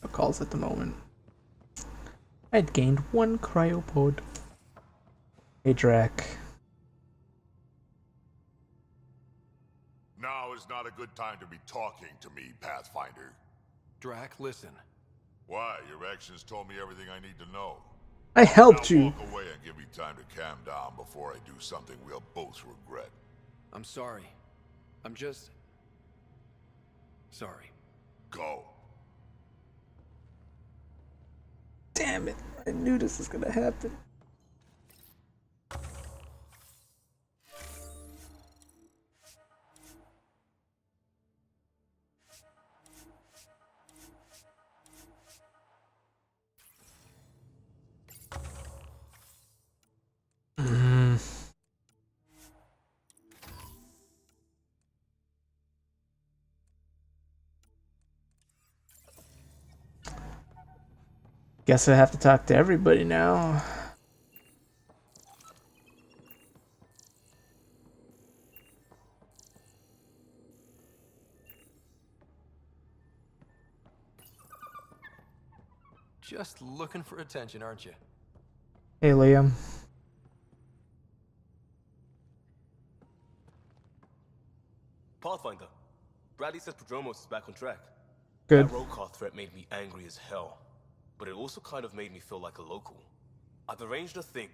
calls at the moment. I'd gained 1 cryopod. Hey, Drac. Now is not a good time to be talking to me, Pathfinder. Drac, listen. Why? Your actions told me everything I need to know. I helped Now you. walk away and give me time to calm down before I do something we'll both regret. I'm sorry. I'm just... sorry. Go. Damn it. I knew this was gonna happen. Guess I have to talk to everybody now. Just looking for attention, aren't you? Hey, Liam. Pathfinder, Bradley says Prodromos is back on track. Good. That roadcar threat made me angry as hell, but it also kind of made me feel like a local. I've arranged a thing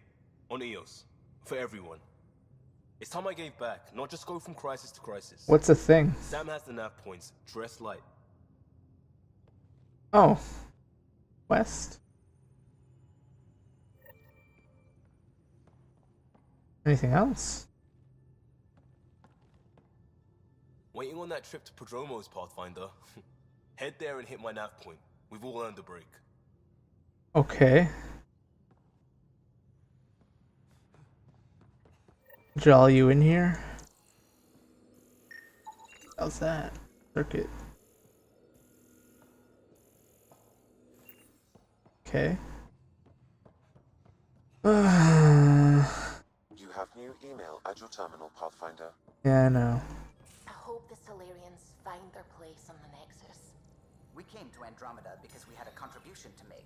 on EOS for everyone. It's time I gave back, not just go from crisis to crisis. What's the thing? Sam has the nav points, dress light. Oh. West? Anything else? Waiting on that trip to Prodromos, Pathfinder. Head there and hit my nav point. We've all earned a break. Okay. Draw you in here? How's that? Circuit. Okay. You have new email at your terminal, Pathfinder. Yeah, I know. I hope the Solarians find their place on the Nexus. We came to Andromeda because we had a contribution to make.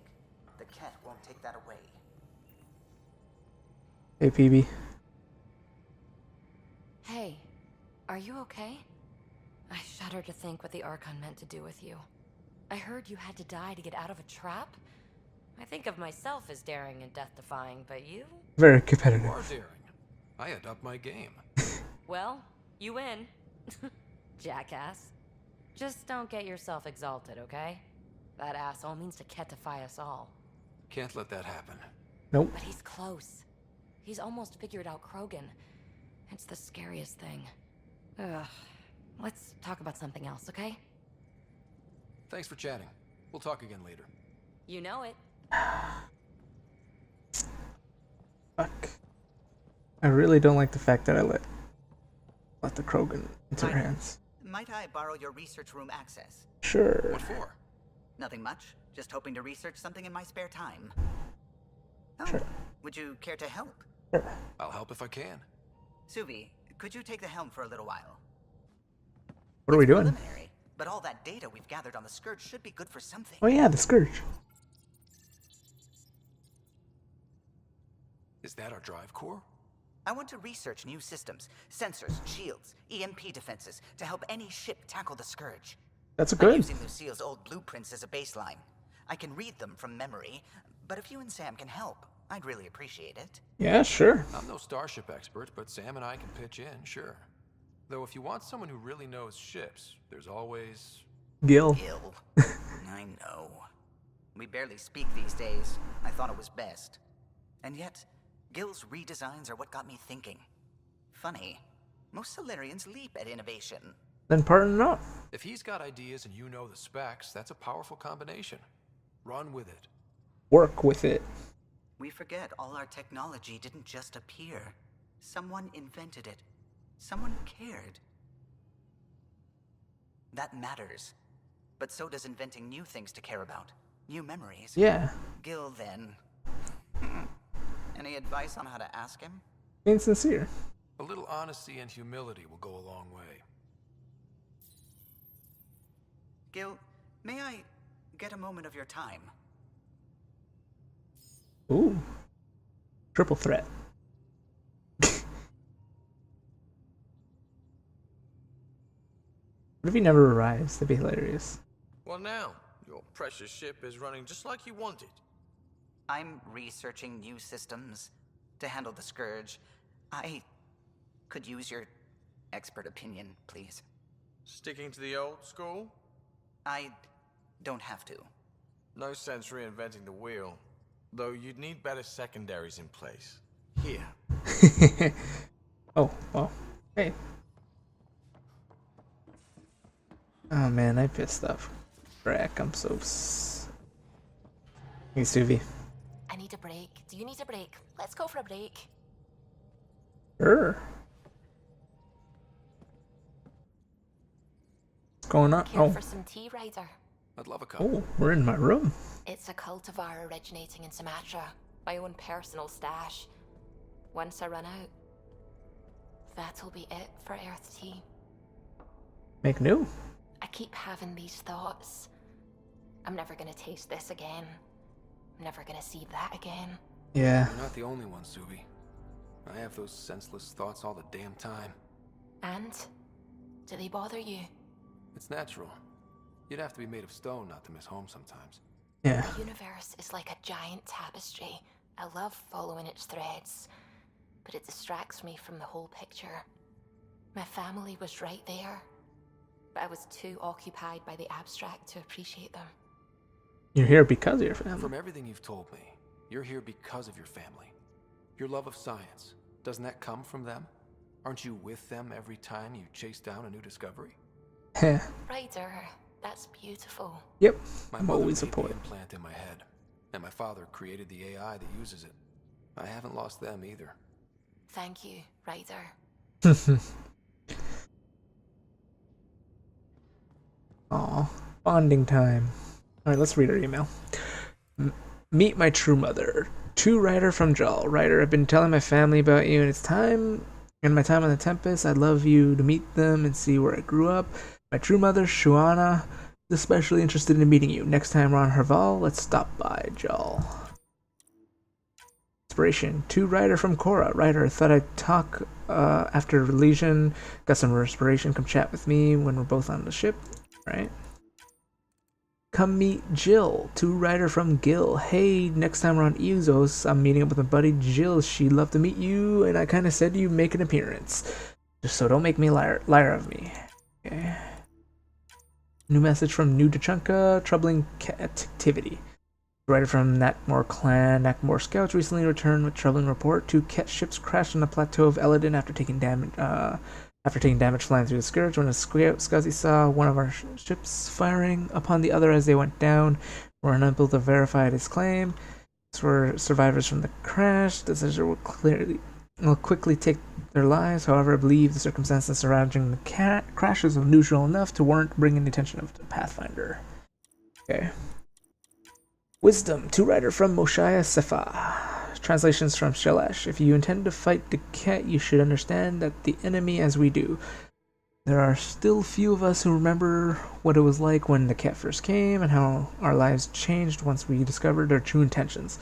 The Ket won't take that away. Hey, PB. Hey, are you okay? I shudder to think what the Archon meant to do with you. I heard you had to die to get out of a trap. I think of myself as daring and death-defying, but you? Very You competitive. are daring. I had upped my game. Well, you win. Jackass. Just don't get yourself exalted, okay? That asshole means to ketify us all. Can't let that happen. Nope. But he's close. He's almost figured out Krogan. It's the scariest thing. Ugh. Let's talk about something else, okay? Thanks for chatting. We'll talk again later. You know it. Fuck. I really don't like the fact that I let the Krogan into their Hi. hands. Might I borrow your research room access? Sure. What for? Nothing much. Just hoping to research something in my spare time. Oh, Sure. would you care to help? Sure. I'll help if I can. Suvi, could you take the helm for a little while? What are we It's doing? preliminary, but all that data we've gathered on the Scourge should be good for something. Oh yeah, the Scourge. Is that our drive core? I want to research new systems, sensors, shields, EMP defenses, to help any ship tackle the Scourge. That's a I'm good. using Lucille's old blueprints as a baseline. I can read them from memory, but if you and Sam can help, I'd really appreciate it. Yeah, sure. I'm no starship expert, but Sam and I can pitch in, sure. Though if you want someone who really knows ships, there's always... Gil. Gil. I know. We barely speak these days. I thought it was best. And yet, Gil's redesigns are what got me thinking. Funny, most Solarians leap at innovation. Then pardon not. If he's got ideas and you know the specs, that's a powerful combination. Run with it. Work with it. We forget all our technology didn't just appear. Someone invented it. Someone cared. That matters. But so does inventing new things to care about. New memories. Yeah. Gil, then. Any advice on how to ask him? Being sincere. A little honesty and humility will go a long way. Gil, may I get a moment of your time? Ooh. Triple threat. What if he never arrives? That'd be hilarious. Well, now, your precious ship is running just like you wanted. I'm researching new systems to handle the Scourge. I could use your expert opinion, please. Sticking to the old school? I don't have to. No sense reinventing the wheel. Though you'd need better secondaries in place. Here. Oh, well. Hey. Oh man, I pissed off. Brack, I'm so Hey, Suvi. I need a break. Do you need a break? Let's go for a break. Sure. What's going on? Care Oh. for some tea, Ryder? I'd love a cup. Oh, we're in my room. It's a cultivar originating in Sumatra. My own personal stash. Once I run out, that'll be it for Earth tea. Make new. I keep having these thoughts. I'm never gonna taste this again. I'm never gonna see that again. Yeah. You're not the only one, Suvi. I have those senseless thoughts all the damn time. And? Do they bother you? It's natural. You'd have to be made of stone not to miss home sometimes. Yeah. The universe is like a giant tapestry. I love following its threads, but it distracts me from the whole picture. My family was right there, but I was too occupied by the abstract to appreciate them. You're here because of your family. From everything you've told me, you're here because of your family. Your love of science, doesn't that come from them? Aren't you with them every time you chase down a new discovery? Heh. Ryder, that's beautiful. Yep. My I'm mother always a made the poet. implant in my head, and my father created the AI that uses it. I haven't lost them either. Thank you, Ryder. Aw. Bonding time. Alright, let's read our email. Meet my true mother. To Ryder from Jal. Ryder, I've been telling my family about you, and it's time. In my time on the Tempest, I'd love you to meet them and see where I grew up. My true mother, Shuana, is especially interested in meeting you. Next time we're on Herval, let's stop by, Jal. Inspiration. To Ryder from Korra. Ryder, thought I'd talk after Legion. Got some inspiration. Come chat with me when we're both on the ship. Right? Come meet Jill. To Ryder from Gil. Hey, next time we're on Euzos, I'm meeting up with my buddy Jill. She'd love to meet you, and I kind of said you'd make an appearance. Just so don't make me liar of me. Okay. New message from New Dachunka. Troubling captivity. Ryder from Nakmor clan. Nakmor scouts recently returned with troubling report. 2 Ket ships crashed on the plateau of Eladin after taking damage. Flying through the Scourge. When a Scuzzy saw one of our ships firing upon the other as they went down, were unable to verify his claim. These were survivors from the crash. The Scissor will quickly take their lives. However, I believe the circumstances surrounding the crash is unusual enough to warrant bringing the attention of the Pathfinder. Okay. Wisdom. To Ryder from Moshiah Sefa. Translations from Shelash. If you intend to fight the Ket, you should understand that the enemy as we do. There are still few of us who remember what it was like when the Ket first came and how our lives changed once we discovered their true intentions.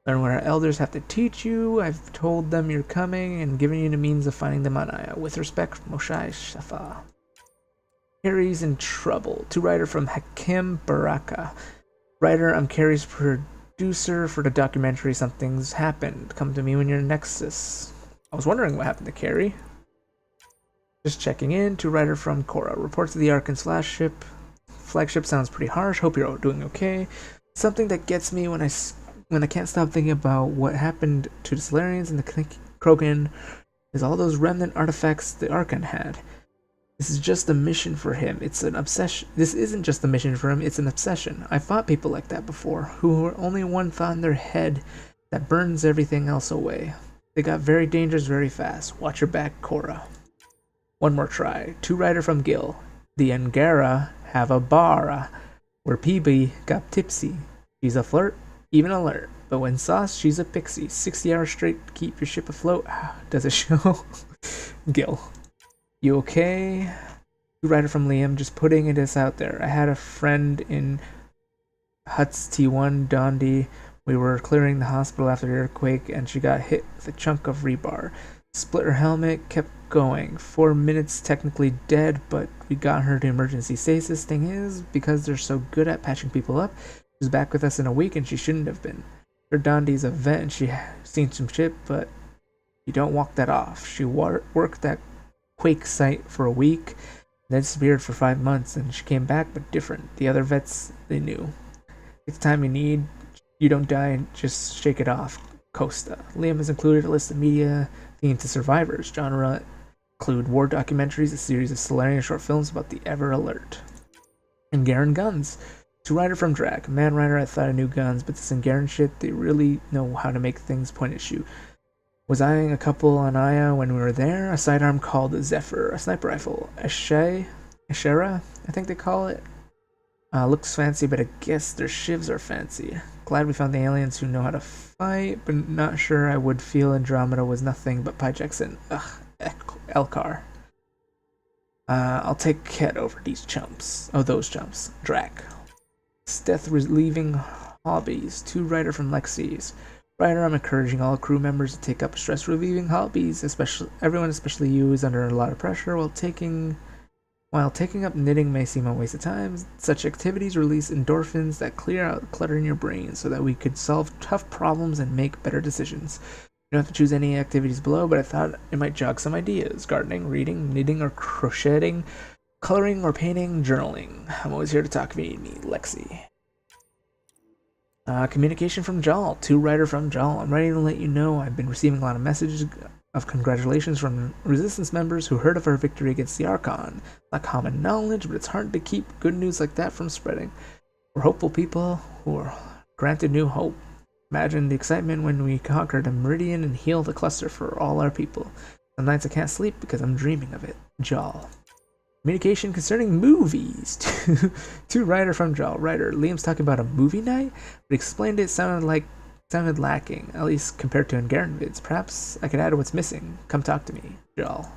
Learn what our elders have to teach you. I've told them you're coming and given you the means of finding them on Aya. With respect, Moshiah Sefa. Carrie's in trouble. To Ryder from Hakim Baraka. Ryder, I'm Carrie's producer for the documentary Something's Happened. Come to me when you're in Nexus. I was wondering what happened to Carrie. Just checking in. To Ryder from Korra. Reports of the Archon's flagship sounds pretty harsh. Hope you're doing okay. Something that gets me when I can't stop thinking about what happened to the Solarians and the Krogan is all those remnant artifacts the Archon had. This is just a mission for him. It's an obsession. This isn't just a mission for him, it's an obsession. I fought people like that before, who were only one thought in their head that burns everything else away. They got very dangerous very fast. Watch your back, Korra. One more try. To Ryder from Gil. The Angara have a bar where PB got tipsy. She's a flirt, even alert. But when sauce, she's a pixie. 60 hours straight to keep your ship afloat. Does it show? Gil. You okay? Ryder from Liam, just putting this out there. I had a friend in Huts T1 Dondi. We were clearing the hospital after the earthquake, and she got hit with a chunk of rebar. Split her helmet, kept going. 4 minutes, technically dead, but we got her to emergency stasis. Thing is, because they're so good at patching people up, she was back with us in a week, and she shouldn't have been. Her Dondi's a vet, and she seen some shit, but you don't walk that off. She worked that quake site for a week, then disappeared for 5 months, and she came back, but different. The other vets, they knew. It's time you need. You don't die and just shake it off. Costa. Liam has included a list of media themed to survivors. Genre include war documentaries, a series of Solarian short films about the Ever Alert. And Garen Guns. To Rider from Drag. Man Rider, I thought I knew guns, but this Garen shit, they really know how to make things point and shoot. Was eyeing a couple on Aya when we were there. A sidearm called Zephyr, a sniper rifle. Ashera, I think they call it. Looks fancy, but I guess their shivs are fancy. Glad we found the aliens who know how to fight, but not sure I would feel Andromeda was nothing but Pi Jackson. Ugh, Elcar. I'll take Ket over these chumps. Oh, those chumps. Drag. Death relieving hobbies. To Rider from Lexi's. Rider, I'm encouraging all crew members to take up stress relieving hobbies, especially you, is under a lot of pressure while taking up knitting may seem a waste of time. Such activities release endorphins that clear out clutter in your brain so that we could solve tough problems and make better decisions. You don't have to choose any activities below, but I thought it might jog some ideas. Gardening, reading, knitting or crocheting, coloring or painting, journaling. I'm always here to talk if you need me. Lexi. Communication from Jal. To Rider from Jal. I'm ready to let you know I've been receiving a lot of messages of congratulations from Resistance members who heard of our victory against the Archon. Not common knowledge, but it's hard to keep good news like that from spreading. We're hopeful people who are granted new hope. Imagine the excitement when we conquered a meridian and healed the cluster for all our people. Some nights I can't sleep because I'm dreaming of it. Jal. Communication concerning movies. To Rider from Jal. Rider, Liam's talking about a movie night, but explained it sounded lacking, at least compared to Garen vids. Perhaps I could add what's missing. Come talk to me, Jal.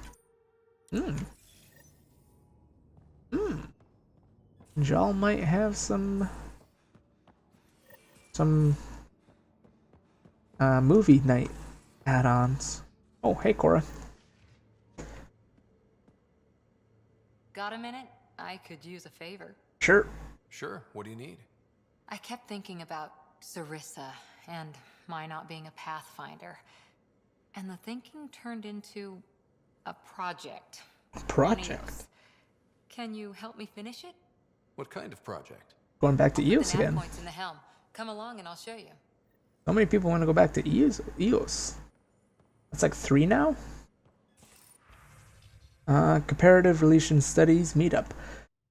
Jal might have some movie night add-ons. Oh, hey, Cora. Got a minute? I could use a favor. Sure. Sure, what do you need? I kept thinking about Sarissa and my not being a pathfinder. And the thinking turned into a project. Project? Can you help me finish it? What kind of project? Going back to Eos again. Points in the helm. Come along and I'll show you. How many people want to go back to Eos? That's like 3 now? Comparative Relations Studies Meetup.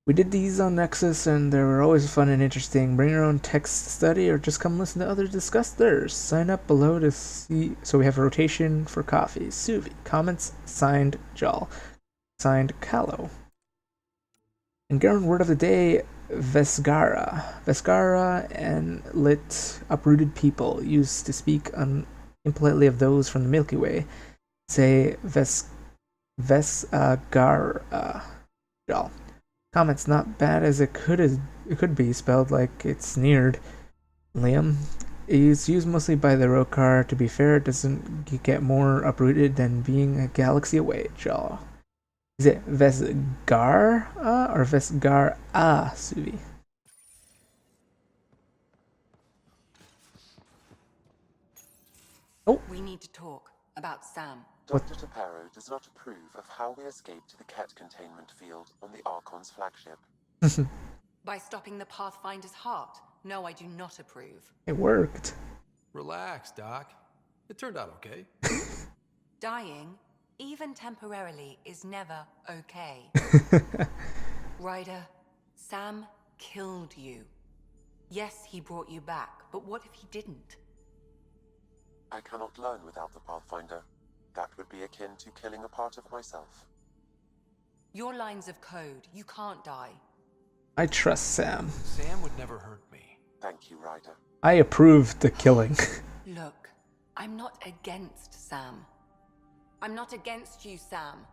We did these on Nexus and they were always fun and interesting. Bring your own text study or just come listen to others discuss theirs. Sign up below to see. So we have a rotation for coffee. Suvi. Comments signed Jal. Signed Callow. And Garen word of the day, Vesgara. Vesgara and lit uprooted people used to speak impolitely of those from the Milky Way. Say Vesgara. Jal. Comments not bad as it could be, spelled like it's sneered. Liam. It's used mostly by the Rokar. To be fair, it doesn't get more uprooted than being a galaxy away. Jaw. Is it Vesgar or Vesgar Suvi? Oh. We need to talk about Sam. Dr. Taparo does not approve of how we escaped the Ket containment field on the Archon's flagship. By stopping the Pathfinder's heart? No, I do not approve. It worked. Relax, Doc. It turned out okay. Dying, even temporarily, is never okay. Ryder, Sam killed you. Yes, he brought you back, but what if he didn't? I cannot learn without the Pathfinder. That would be akin to killing a part of myself. Your lines of code, you can't die. I trust Sam. Sam would never hurt me. Thank you, Ryder. I approve the killing. Look, I'm not against Sam. I'm not against you, Sam.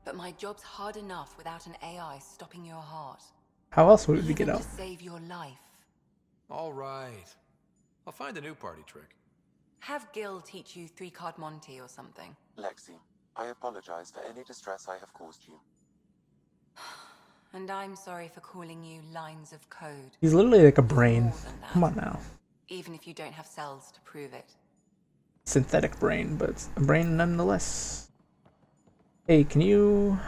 But my job's hard enough without an AI stopping your heart. How else would we get Even out? to save your life. All right. I'll find a new party trick. Have Gil teach you 3-card Monty or something. Lexi, I apologize for any distress I have caused you. And I'm sorry for calling you lines of code. He's literally like a brain. More than that. Come on now. Even if you don't have cells to prove it. Synthetic brain, but it's a brain nonetheless. Hey, can you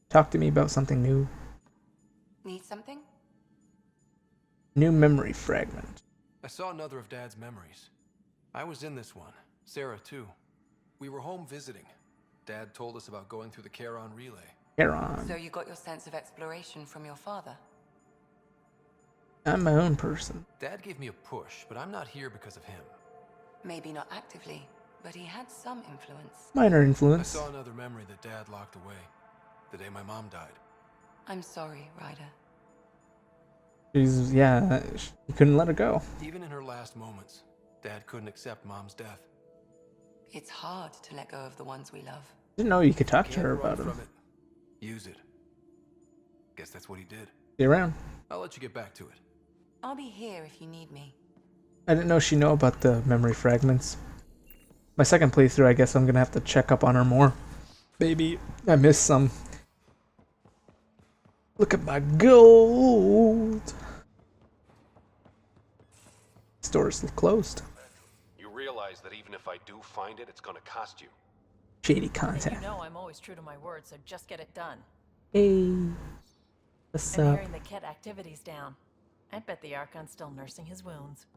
talk to me about something new? Need something? New memory fragment. I saw another of Dad's memories. I was in this one. Sarah, too. We were home visiting. Dad told us about going through the Charon relay. Charon. So you got your sense of exploration from your father? I'm my own person. Dad gave me a push, but I'm not here because of him. Maybe not actively, but he had some influence. Minor I influence. saw another memory that Dad locked away. The day my mom died. I'm sorry, Ryder. Yeah, he couldn't let her go. Even in her last moments, Dad couldn't accept Mom's death. It's hard to let go of the ones we love. Didn't know you could talk to Can't her run about him. from it. Use it. Guess that's what he did. Stay around. I'll let you get back to it. I'll be here if you need me. I didn't know she know about the memory fragments. My second playthrough, I guess I'm gonna have to check up on her more. Baby, I missed some. Look at my gold. Store's closed. You realize that even if I do find it, it's gonna cost you. Shady And content. you know I'm always true to my word, so just get it done. Hey, what's I'm up? hearing the Ket activity's down. I bet the Archon's still nursing his wounds.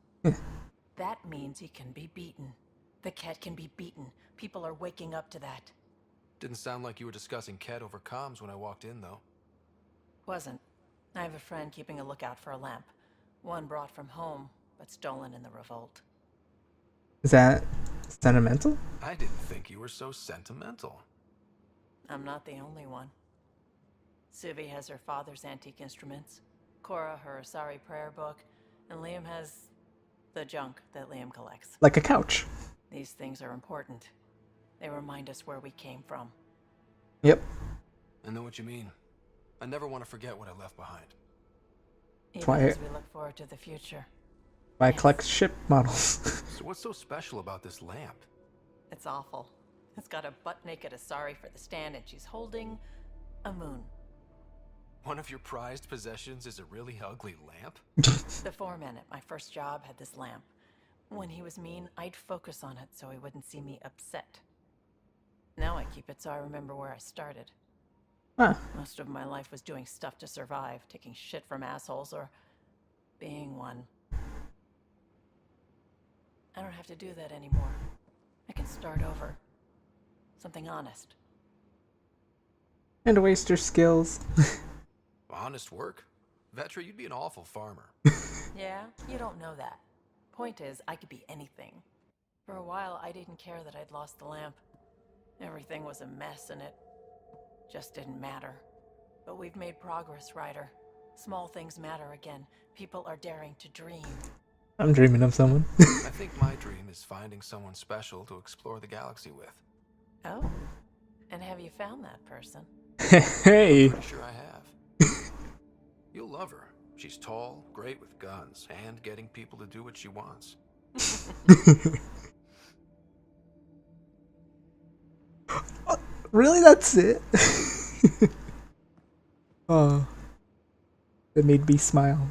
That means he can be beaten. The Ket can be beaten. People are waking up to that. Didn't sound like you were discussing Ket over comms when I walked in, though. Wasn't. I have a friend keeping a lookout for a lamp. One brought from home, but stolen in the revolt. Is that sentimental? I didn't think you were so sentimental. I'm not the only one. Suvi has her father's antique instruments, Cora her Asari prayer book, and Liam has the junk that Liam collects. Like a couch. These things are important. They remind us where we came from. Yep. I know what you mean. I never want to forget what I left behind. Even why as we look forward to the future. I collect ship models. So what's so special about this lamp? It's awful. It's got a butt-naked Asari for the stand, and she's holding a moon. One of your prized possessions is a really ugly lamp? The foreman at my first job had this lamp. When he was mean, I'd focus on it so he wouldn't see me upset. Now I keep it so I remember where I started. Huh. Most of my life was doing stuff to survive, taking shit from assholes, or being one. I don't have to do that anymore. I can start over. Something honest. And waste your skills. Honest work? Vetra, you'd be an awful farmer. Yeah, you don't know that. Point is, I could be anything. For a while, I didn't care that I'd lost the lamp. Everything was a mess, and it just didn't matter. But we've made progress, Ryder. Small things matter again. People are daring to dream. I'm dreaming of someone. I think my dream is finding someone special to explore the galaxy with. Oh? And have you found that person? Hey. Pretty sure I have. You'll love her. She's tall, great with guns, and getting people to do what she wants. Really? That's it? Oh. That made me smile.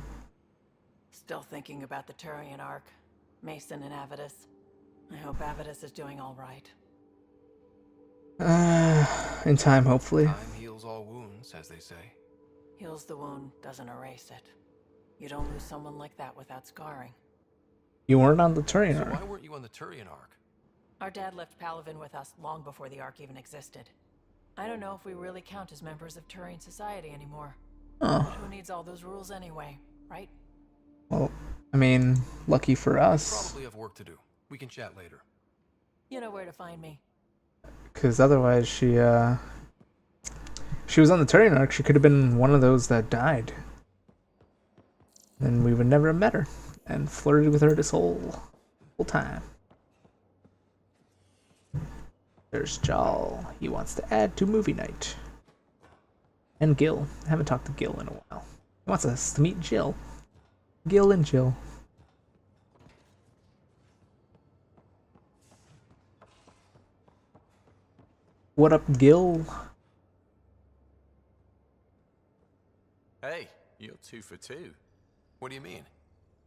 Still thinking about the Turian Ark. Mason and Avidus. I hope Avidus is doing all right. In time, hopefully. Time heals all wounds, as they say. Heals the wound, doesn't erase it. You don't lose someone like that without scarring. You weren't on the Turian So Ark. why weren't you on the Turian Ark? Our dad left Palavin with us long before the Ark even existed. I don't know if we really count as members of Turian society anymore. Oh. But who needs all those rules anyway, right? Well, I mean, lucky for us. Probably have work to do. We can chat later. You know where to find me. Because otherwise she was on the Turian Ark, she could have been one of those that died. And we would never have met her. And flirted with her this whole time. There's Jal. He wants to add to movie night. And Gil. I haven't talked to Gil in a while. He wants us to meet Jill. Gil and Jill. What up, Gil? Hey, you're 2 for 2. What do you mean?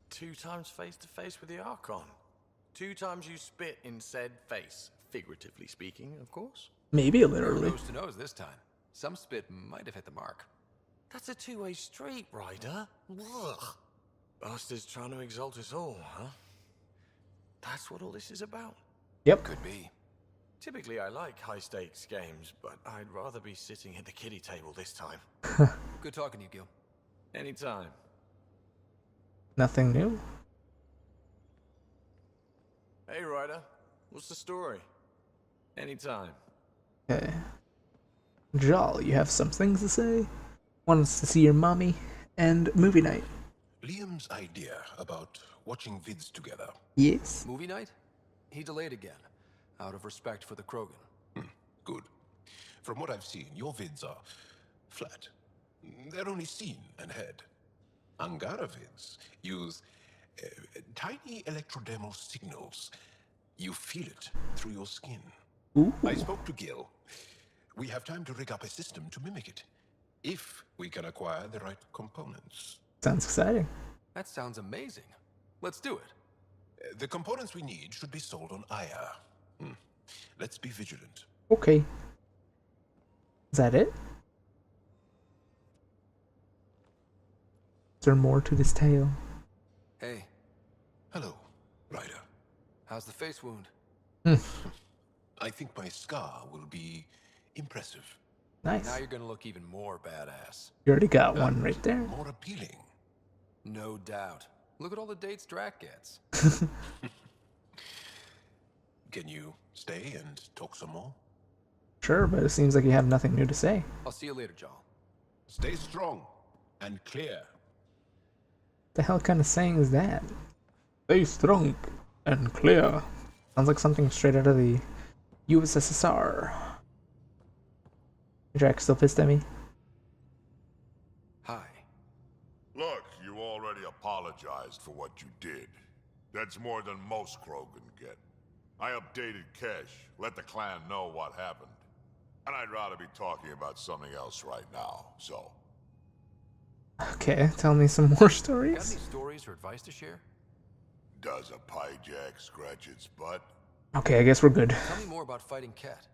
2 times face to face with the Archon. 2 times you spit in said face. Figuratively speaking, of course. Maybe literally. Nose to nose this time. Some spit might have hit the mark. That's a 2-way street, Ryder. Ugh. Bastard's trying to exalt us all, huh? That's what all this is about. Yep. Could be. Typically, I like high-stakes games, but I'd rather be sitting at the kiddie table this time. Good talking to you, Gil. Anytime. Nothing new. Hey, Ryder. What's the story? Anytime. Okay. Jal, you have some things to say? Wants to see your mommy and movie night. Liam's idea about watching vids together. Yes. Movie night? He delayed again, out of respect for the Krogan. Good. From what I've seen, your vids are flat. They're only seen and heard. Angara vids use tiny electrodermal signals. You feel it through your skin. Ooh. I spoke to Gil. We have time to rig up a system to mimic it, if we can acquire the right components. Sounds exciting. That sounds amazing. Let's do it. The components we need should be sold on Aya. Let's be vigilant. Okay. Is that it? Is there more to this tale? Hey, Hello, Ryder. how's the face wound? I think my scar will be impressive. Nice. Now you're gonna look even more badass. You already got one right there. More appealing. No doubt. Look at all the dates Drac gets. Can you stay and talk some more? Sure, but it seems like you have nothing new to say. I'll see you later, Jal. Stay strong and clear. The hell kind of saying is that? Stay strong and clear. Sounds like something straight out of the USSR. Drac still pissed at me? Hi. Look, you already apologized for what you did. That's more than most Krogan get. I updated Kesh, let the clan know what happened. And I'd rather be talking about something else right now, so... Okay, tell me some more Got stories. any stories or advice to share? Does a pyjak scratch its butt? Okay, I guess we're good. Tell me more about fighting Cat.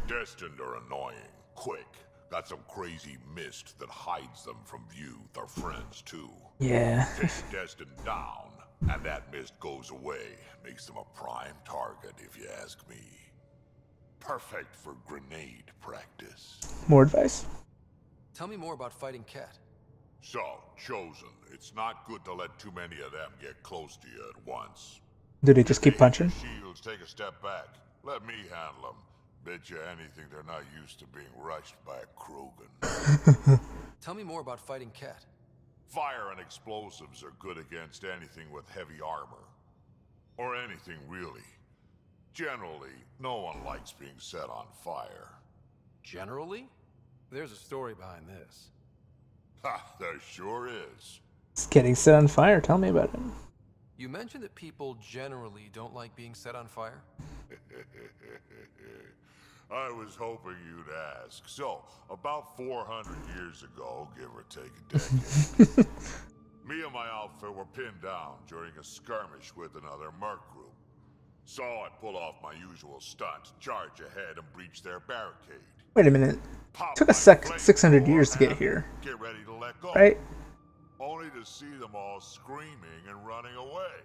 Destined are annoying. Quick. Got some crazy mist that hides them from view. They're friends, too. Yeah. Take Destined down, and that mist goes away. Makes them a prime target, if you ask me. Perfect for grenade practice. More advice? Tell me more about fighting Cat. So, Chosen. It's not good to let too many of them get close to you at once. Do they just keep punching? Shields, take a step back. Let me handle them. Bet you anything they're not used to being rushed by a Krogan. Tell me more about fighting Cat. Fire and explosives are good against anything with heavy armor. Or anything, really. Generally, no one likes being set on fire. Generally? There's a story behind this. Ha, there sure is. It's getting set on fire. Tell me about it. You mentioned that people generally don't like being set on fire? I was hoping you'd ask. So, about 400 years ago, give or take a decade, me and my outfit were pinned down during a skirmish with another merc group. So I pull off my usual stunt, charge ahead and breach their barricade. Wait a minute. Pop Took my us 600 flamethrower years to get and here. Get ready to let go. Right? Only to see them all screaming and running away.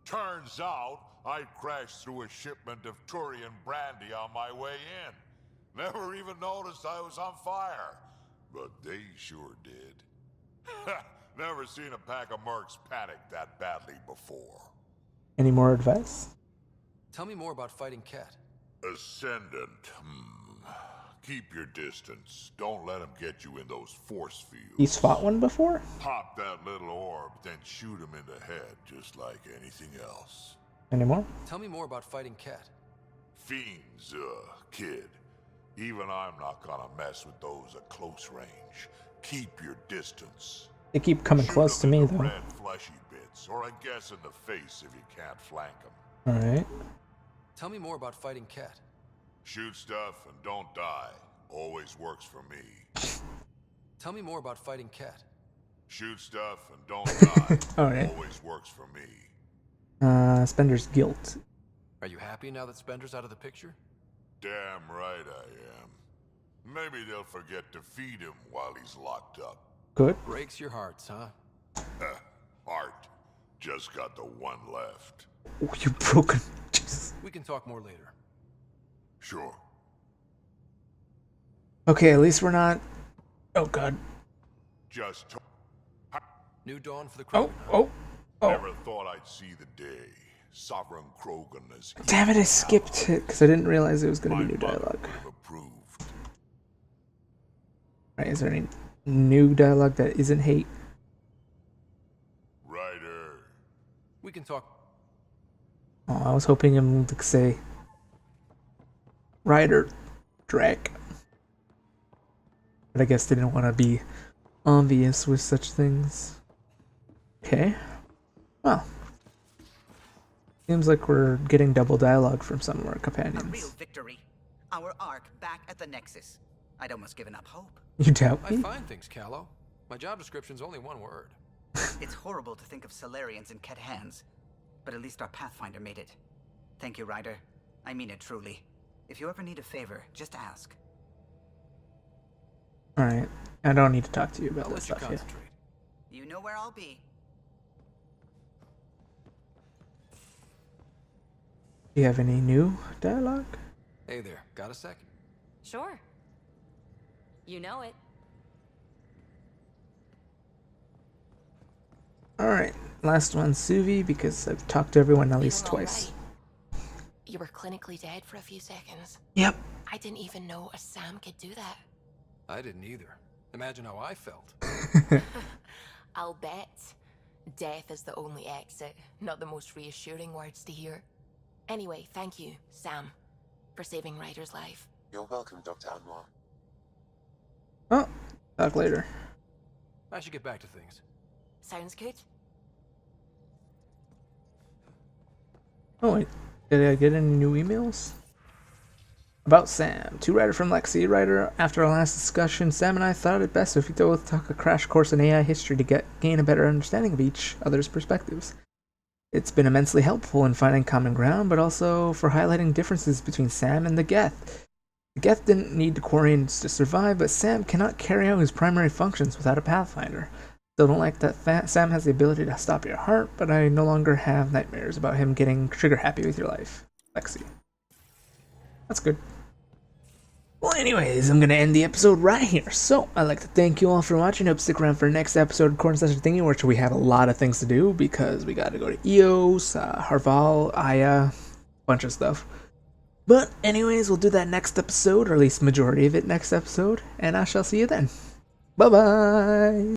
Turns out, I crashed through a shipment of Turian brandy on my way in. Never even noticed I was on fire. But they sure did. Never seen a pack of mercs panic that badly before. Any more advice? Tell me more about fighting Cat. Ascendant. Keep your distance. Don't let them get you in those force fields. He's fought one before? Pop that little orb, then shoot him in the head, just like anything else. Any more? Tell me more about fighting Cat. Fiends, kid. Even I'm not gonna mess with those at close range. Keep your distance. They keep coming close to me, though. Red fleshy bits, or I guess in the face if you can't flank them. Alright. Tell me more about fighting Cat. Shoot stuff and don't die. Always works for me. Tell me more about fighting Cat. Shoot stuff and don't die. Alright. Always works for me. Spender's guilt. Are you happy now that Spender's out of the picture? Damn right I am. Maybe they'll forget to feed him while he's locked up. Good. Breaks your hearts, huh? Heart. Just got the one left. Oh, you broken. Jesus. We can talk more later. Sure. Okay, at least we're not. Oh god. Just New dawn for the Oh, Krogan. oh, oh. never thought I'd see the day. Sovereign Krogan is Damn it, I skipped it because I didn't realize it was going to be new dialogue. approved. Right, is there any new dialogue that isn't hate? Ryder. We can talk. Oh, I was hoping him to say Ryder Drake. But I guess they didn't want to be obvious with such things. Okay. Well. Seems like we're getting double dialogue from some of our A real companions. victory. Our Ark back at the Nexus. I'd almost given up hope. You doubt I me? find things, Callow. My job description's only one word. It's horrible to think of Solarians in Ket hands, but at least our Pathfinder made it. Thank you, Ryder. I mean it truly. If you ever need a favor, just ask. Alright. I don't need to talk to you about I'll this let you stuff yet. concentrate. You know where I'll be. Do you have any new dialogue? Hey there, got a sec? Sure. You know it. Alright. Last one, Suvi, because I've talked to everyone at least twice. You were clinically dead for a few seconds. Yep. I didn't even know a Sam could do that. I didn't either. Imagine how I felt. I'll bet death is the only exit, not the most reassuring words to hear. Anyway, thank you, Sam, for saving Ryder's life. You're welcome, Dr. Anwar. Oh, talk later. I should get back to things. Sounds good. Oh wait, did I get any new emails? About Sam. To Ryder from Lexi. Ryder, after our last discussion, Sam and I thought it best if we both took a crash course in AI history to gain a better understanding of each other's perspectives. It's been immensely helpful in finding common ground, but also for highlighting differences between Sam and the Geth. The Geth didn't need the Quarians to survive, but Sam cannot carry out his primary functions without a Pathfinder. Still don't like that Sam has the ability to stop your heart, but I no longer have nightmares about him getting trigger happy with your life. Lexi. That's good. Well, anyways, I'm going to end the episode right here. So, I'd like to thank you all for watching. Hope you stick around for the next episode of Corn Session Thingy, which we have a lot of things to do because we got to go to Eos, Harval, Aya, bunch of stuff. But, anyways, we'll do that next episode, or at least majority of it next episode, and I shall see you then. Bye-bye!